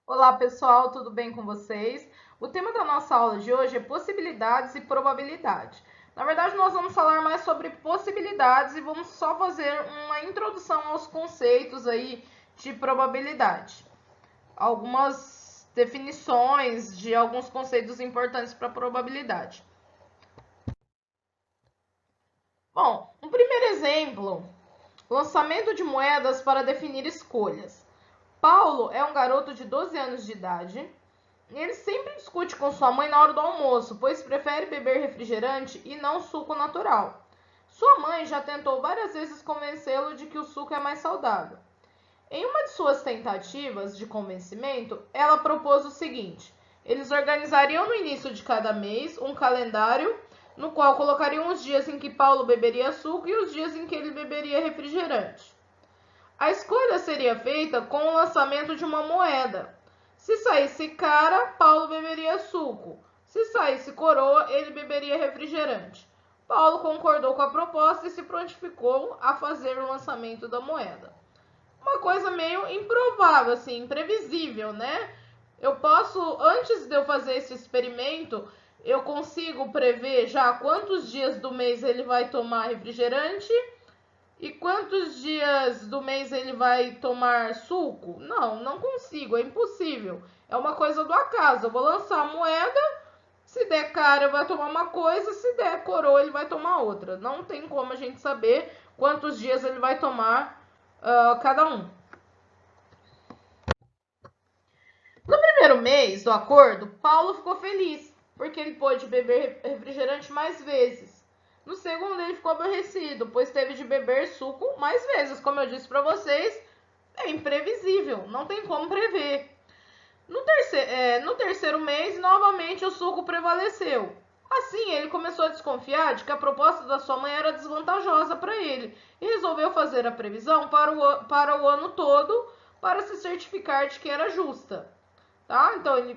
Olá pessoal, tudo bem com vocês? O tema da nossa aula de hoje é possibilidades e probabilidade. Na verdade, nós vamos falar mais sobre possibilidades e vamos só fazer uma introdução aos conceitos aí de probabilidade. Algumas definições de alguns conceitos importantes para probabilidade. Bom, um primeiro exemplo, lançamento de moedas para definir escolhas. Paulo é um garoto de 12 anos de idade. Ele sempre discute com sua mãe na hora do almoço, pois prefere beber refrigerante e não suco natural. Sua mãe já tentou várias vezes convencê-lo de que o suco é mais saudável. Em uma de suas tentativas de convencimento, ela propôs o seguinte: eles organizariam no início de cada mês um calendário no qual colocariam os dias em que Paulo beberia suco e os dias em que ele beberia refrigerante. A escolha seria feita com o lançamento de uma moeda. Se saísse cara, Paulo beberia suco. Se saísse coroa, ele beberia refrigerante. Paulo concordou com a proposta e se prontificou a fazer o lançamento da moeda. Uma coisa meio improvável, assim, imprevisível, né? Eu posso, antes de eu fazer esse experimento, eu consigo prever já quantos dias do mês ele vai tomar refrigerante e quantos dias do mês ele vai tomar suco? Não, não consigo, é impossível. É uma coisa do acaso. Eu vou lançar a moeda, se der cara, vai tomar uma coisa, se der coroa, ele vai tomar outra. Não tem como a gente saber quantos dias ele vai tomar cada um. No primeiro mês do acordo, Paulo ficou feliz, porque ele pôde beber refrigerante mais vezes. No segundo, ele ficou aborrecido, pois teve de beber suco mais vezes. Como eu disse para vocês, é imprevisível, não tem como prever. No terceiro mês, novamente o suco prevaleceu. Assim, ele começou a desconfiar de que a proposta da sua mãe era desvantajosa para ele e resolveu fazer a previsão para o ano todo para se certificar de que era justa. Tá? Então ele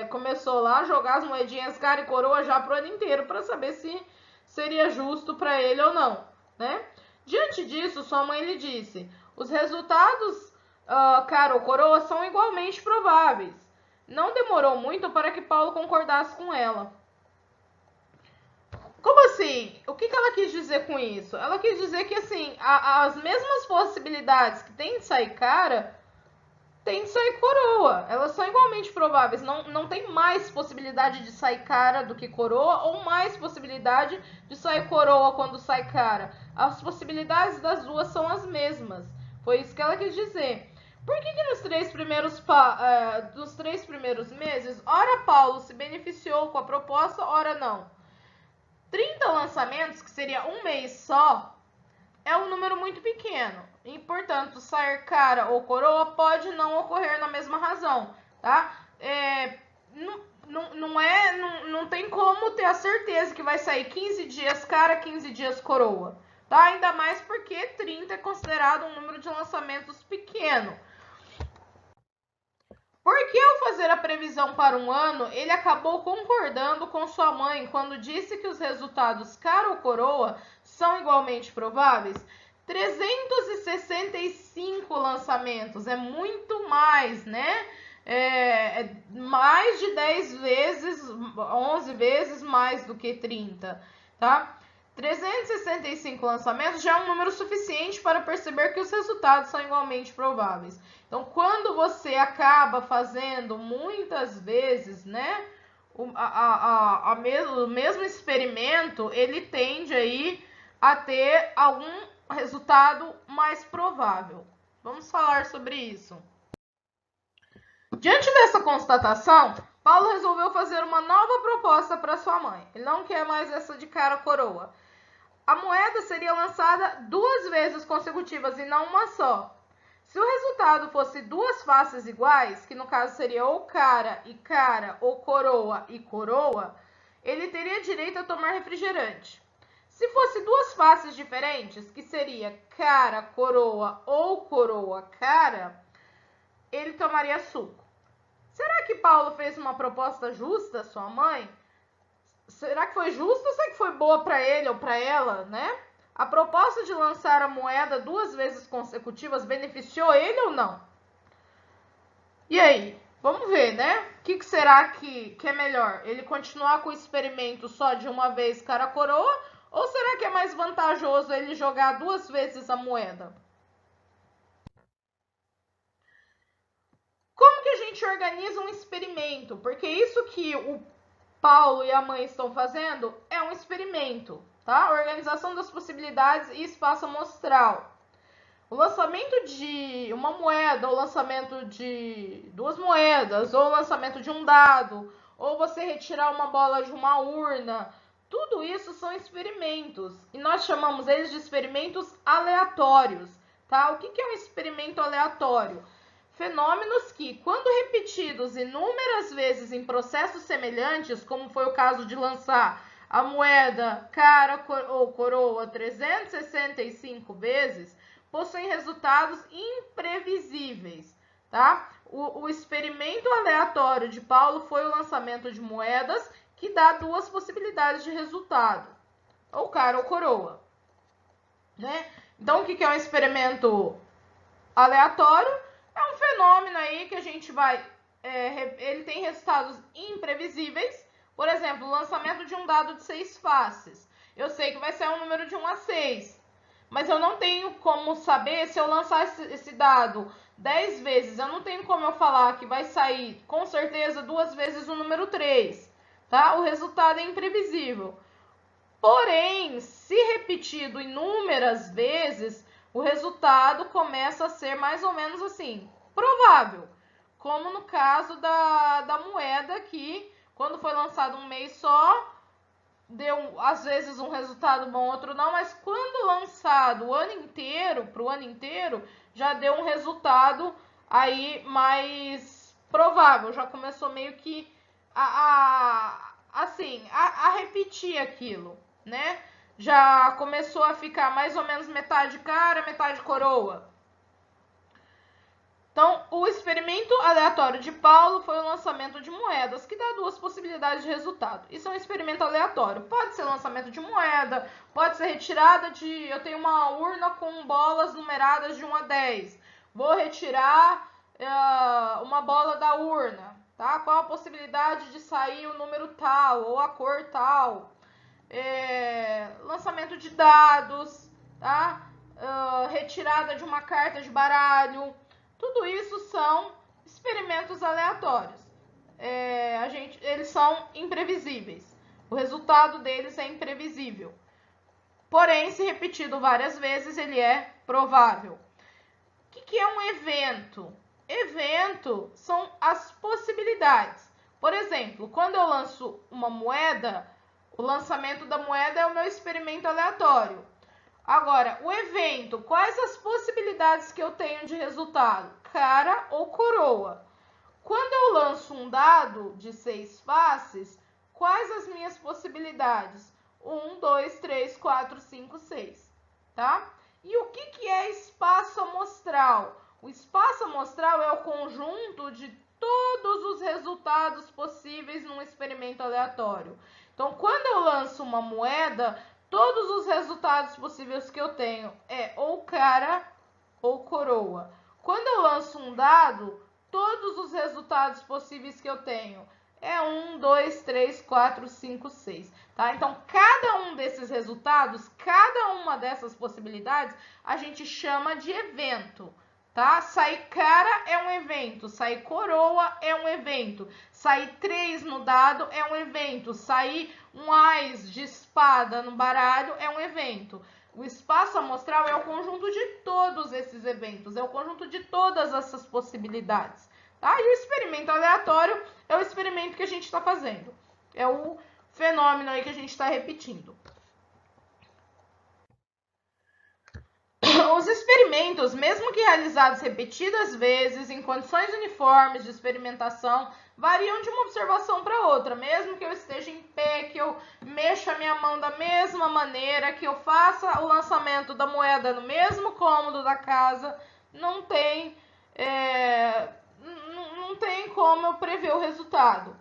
começou lá a jogar as moedinhas cara e coroa já pro ano inteiro para saber se seria justo para ele ou não, né? Diante disso, sua mãe lhe disse: os resultados cara ou coroa são igualmente prováveis. Não demorou muito para que Paulo concordasse com ela. Como assim? O que ela quis dizer com isso? Ela quis dizer que assim, as mesmas possibilidades que tem de sair cara tem de sair coroa. Elas são igualmente prováveis. Não tem mais possibilidade de sair cara do que coroa ou mais possibilidade de sair coroa quando sai cara. As possibilidades das duas são as mesmas. Foi isso que ela quis dizer. Por que nos dos 3 primeiros meses, ora Paulo se beneficiou com a proposta, ora não? 30 lançamentos, que seria um mês só, é um número muito pequeno. E, portanto, sair cara ou coroa pode não ocorrer na mesma razão, tá? Não tem como ter a certeza que vai sair 15 dias cara, 15 dias coroa, tá? Ainda mais porque 30 é considerado um número de lançamentos pequeno. Porque ao fazer a previsão para um ano, ele acabou concordando com sua mãe quando disse que os resultados cara ou coroa são igualmente prováveis? 365 lançamentos, é muito mais, né? É mais de 10 vezes, 11 vezes mais do que 30, tá? 365 lançamentos já é um número suficiente para perceber que os resultados são igualmente prováveis. Então, quando você acaba fazendo muitas vezes, né, o mesmo experimento, ele tende aí a ter algum resultado mais provável. Vamos falar sobre isso. Diante dessa constatação, Paulo resolveu fazer uma nova proposta para sua mãe. Ele não quer mais essa de cara coroa. A moeda seria lançada 2 vezes consecutivas e não uma só. Se o resultado fosse 2 faces iguais, que no caso seria ou cara e cara, ou coroa e coroa, ele teria direito a tomar refrigerante. Se fosse 2 faces diferentes, que seria cara, coroa ou coroa, cara, ele tomaria suco. Será que Paulo fez uma proposta justa à sua mãe? Será que foi justo ou será que foi boa para ele ou para ela, né? A proposta de lançar a moeda 2 vezes consecutivas beneficiou ele ou não? E aí? Vamos ver, né? O que será que é melhor? Ele continuar com o experimento só de uma vez cara coroa? Ou será que é mais vantajoso ele jogar 2 vezes a moeda? Como que a gente organiza um experimento? Porque isso que o Paulo e a mãe estão fazendo é um experimento, tá? Organização das possibilidades e espaço amostral. O lançamento de uma moeda, o lançamento de 2 moedas, ou o lançamento de um dado, ou você retirar uma bola de uma urna, tudo isso são experimentos. E nós chamamos eles de experimentos aleatórios, tá? O que é um experimento aleatório? Fenômenos que, quando repetidos inúmeras vezes em processos semelhantes, como foi o caso de lançar a moeda cara ou coroa 365 vezes, possuem resultados imprevisíveis, tá? O experimento aleatório de Paulo foi o lançamento de moedas, que dá 2 possibilidades de resultado, ou cara ou coroa, né? Então, o que é um experimento aleatório? É um fenômeno aí que a gente vai... ele tem resultados imprevisíveis. Por exemplo, o lançamento de um dado de 6 faces. Eu sei que vai ser um número de 1 a 6. Mas eu não tenho como saber se eu lançar esse dado 10 vezes. Eu não tenho como eu falar que vai sair com certeza 2 vezes o número 3. Tá? O resultado é imprevisível. Porém, se repetido inúmeras vezes, o resultado começa a ser mais ou menos assim, provável. Como no caso da moeda que, quando foi lançado um mês só, deu às vezes um resultado bom, outro não, mas quando lançado o ano inteiro, para o ano inteiro, já deu um resultado aí mais provável, já começou meio que a repetir aquilo, né? Já começou a ficar mais ou menos metade cara, metade coroa. Então, o experimento aleatório de Paulo foi o lançamento de moedas, que dá 2 possibilidades de resultado. Isso é um experimento aleatório. Pode ser lançamento de moeda, pode ser retirada de... Eu tenho uma urna com bolas numeradas de 1 a 10. Vou retirar uma bola da urna, tá? Qual a possibilidade de sair o número tal ou a cor tal? Lançamento de dados, tá? Retirada de uma carta de baralho. Tudo isso são experimentos aleatórios. Eles são imprevisíveis. O resultado deles é imprevisível. Porém, se repetido várias vezes, ele é provável. O que é um evento? Evento são as possibilidades. Por exemplo, quando eu lanço uma moeda, o lançamento da moeda é o meu experimento aleatório. Agora, o evento, quais as possibilidades que eu tenho de resultado? Cara ou coroa. Quando eu lanço um dado de 6 faces, quais as minhas possibilidades? 1, 2, 3, 4, 5, 6, tá? E o que é espaço amostral? O espaço amostral é o conjunto de todos os resultados possíveis num experimento aleatório. Então, quando eu lanço uma moeda, todos os resultados possíveis que eu tenho é ou cara ou coroa. Quando eu lanço um dado, todos os resultados possíveis que eu tenho é 1, 2, 3, 4, 5, 6. Tá? Então, cada um desses resultados, cada uma dessas possibilidades, a gente chama de evento. Tá? Sair cara é um evento, sair coroa é um evento, sair 3 no dado é um evento, sair um ás de espada no baralho é um evento. O espaço amostral é o conjunto de todos esses eventos, é o conjunto de todas essas possibilidades. Tá? E o experimento aleatório é o experimento que a gente está fazendo, é o fenômeno aí que a gente está repetindo. Os experimentos, mesmo que realizados repetidas vezes, em condições uniformes de experimentação, variam de uma observação para outra. Mesmo que eu esteja em pé, que eu mexa a minha mão da mesma maneira, que eu faça o lançamento da moeda no mesmo cômodo da casa, não tem como eu prever o resultado.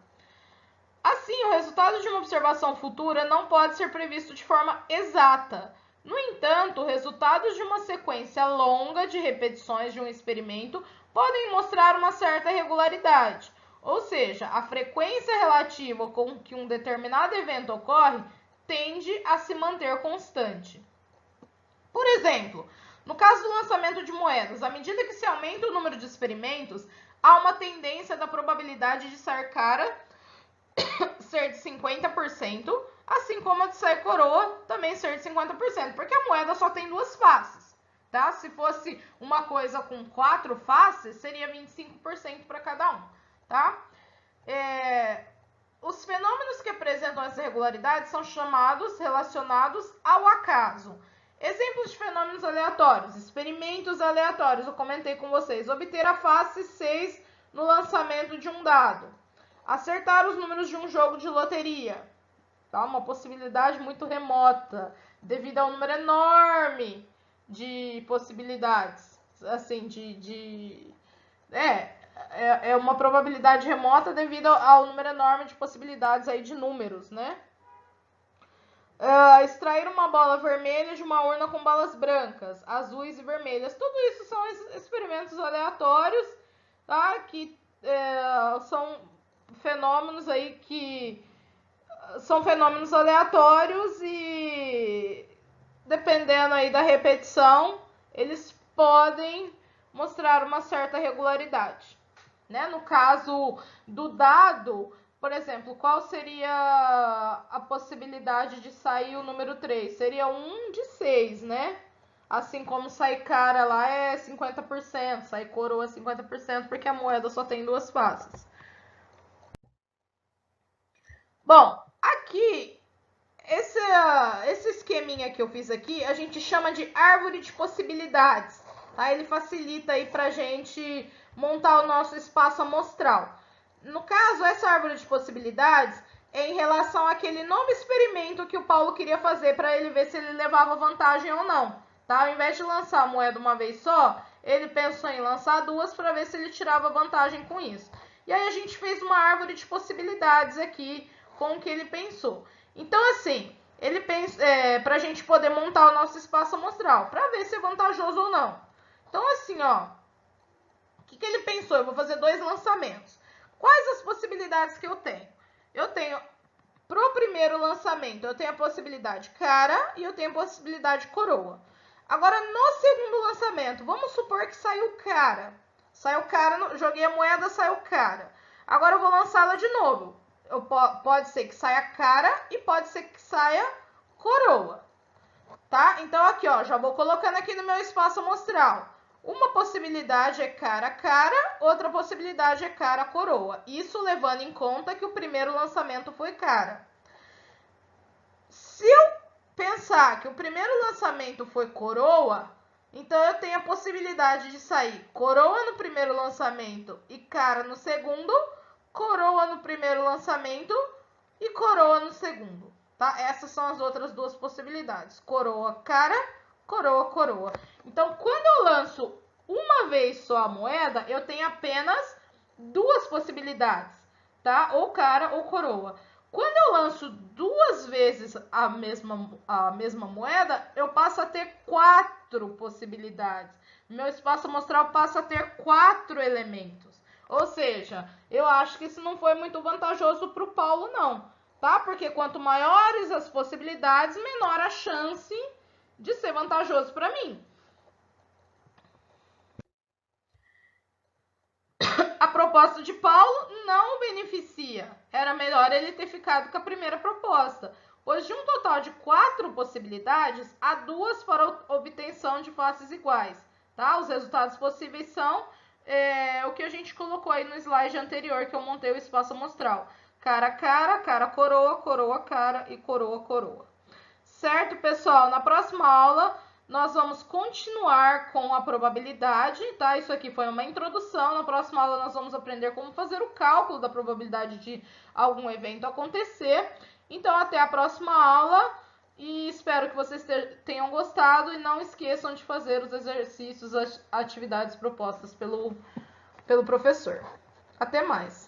Assim, o resultado de uma observação futura não pode ser previsto de forma exata. No entanto, resultados de uma sequência longa de repetições de um experimento podem mostrar uma certa regularidade, ou seja, a frequência relativa com que um determinado evento ocorre tende a se manter constante. Por exemplo, no caso do lançamento de moedas, à medida que se aumenta o número de experimentos, há uma tendência da probabilidade de sair cara ser de 50%, assim como a de sair coroa também ser de 50%, porque a moeda só tem duas faces, tá? Se fosse uma coisa com 4 faces, seria 25% para cada um, tá? Os fenômenos que apresentam essa regularidade são relacionados ao acaso. Exemplos de fenômenos aleatórios, experimentos aleatórios, eu comentei com vocês. Obter a face 6 no lançamento de um dado. Acertar os números de um jogo de loteria. Tá? Uma possibilidade muito remota, devido ao número enorme de possibilidades. Assim, é uma probabilidade remota devido ao número enorme de possibilidades aí de números, né? Extrair uma bola vermelha de uma urna com balas brancas, azuis e vermelhas. Tudo isso são experimentos aleatórios, tá? Que são fenômenos aí que são fenômenos aleatórios e dependendo aí da repetição, eles podem mostrar uma certa regularidade, né? No caso do dado, por exemplo, qual seria a possibilidade de sair o número 3? Seria 1 de 6, né? Assim como sair cara lá é 50%, sair coroa é 50%, porque a moeda só tem duas faces. Bom, aqui, esse esqueminha que eu fiz aqui, a gente chama de árvore de possibilidades, tá? Ele facilita aí pra gente montar o nosso espaço amostral. No caso, essa árvore de possibilidades é em relação àquele novo experimento que o Paulo queria fazer para ele ver se ele levava vantagem ou não, tá? Ao invés de lançar a moeda uma vez só, ele pensou em lançar duas para ver se ele tirava vantagem com isso. E aí a gente fez uma árvore de possibilidades aqui com o que ele pensou. Então, assim, ele pensa, para a gente poder montar o nosso espaço amostral, para ver se é vantajoso ou não. Então, assim, ó, o que ele pensou? Eu vou fazer 2 lançamentos. Quais as possibilidades que eu tenho? Eu tenho, pro primeiro lançamento, eu tenho a possibilidade cara e eu tenho a possibilidade coroa. Agora, no segundo lançamento, vamos supor que saiu cara. Saiu cara, joguei a moeda, saiu cara. Agora eu vou lançá-la de novo. Pode ser que saia cara e pode ser que saia coroa. Tá? Então, aqui, ó, já vou colocando aqui no meu espaço amostral. Uma possibilidade é cara, outra possibilidade é cara-coroa. Isso levando em conta que o primeiro lançamento foi cara. Se eu pensar que o primeiro lançamento foi coroa, então eu tenho a possibilidade de sair coroa no primeiro lançamento e cara no segundo, coroa no primeiro lançamento e coroa no segundo. Tá? Essas são as outras duas possibilidades. Coroa, cara, coroa, coroa. Então, quando eu lanço uma vez só a moeda, eu tenho apenas 2 possibilidades, tá? Ou cara ou coroa. Quando eu lanço 2 vezes a mesma moeda, eu passo a ter 4 possibilidades. Meu espaço amostral passa a ter 4 elementos. Ou seja, eu acho que isso não foi muito vantajoso para o Paulo, não. Tá? Porque quanto maiores as possibilidades, menor a chance de ser vantajoso para mim. A proposta de Paulo não o beneficia. Era melhor ele ter ficado com a primeira proposta. Pois de um total de 4 possibilidades, há 2 para obtenção de faces iguais. Tá? Os resultados possíveis são o que a gente colocou aí no slide anterior, que eu montei o espaço amostral. Cara, cara, coroa, coroa, cara e coroa, coroa. Certo, pessoal? Na próxima aula, nós vamos continuar com a probabilidade, tá? Isso aqui foi uma introdução. Na próxima aula, nós vamos aprender como fazer o cálculo da probabilidade de algum evento acontecer. Então, até a próxima aula e espero que vocês tenham gostado e não esqueçam de fazer os exercícios, as atividades propostas pelo professor. Até mais!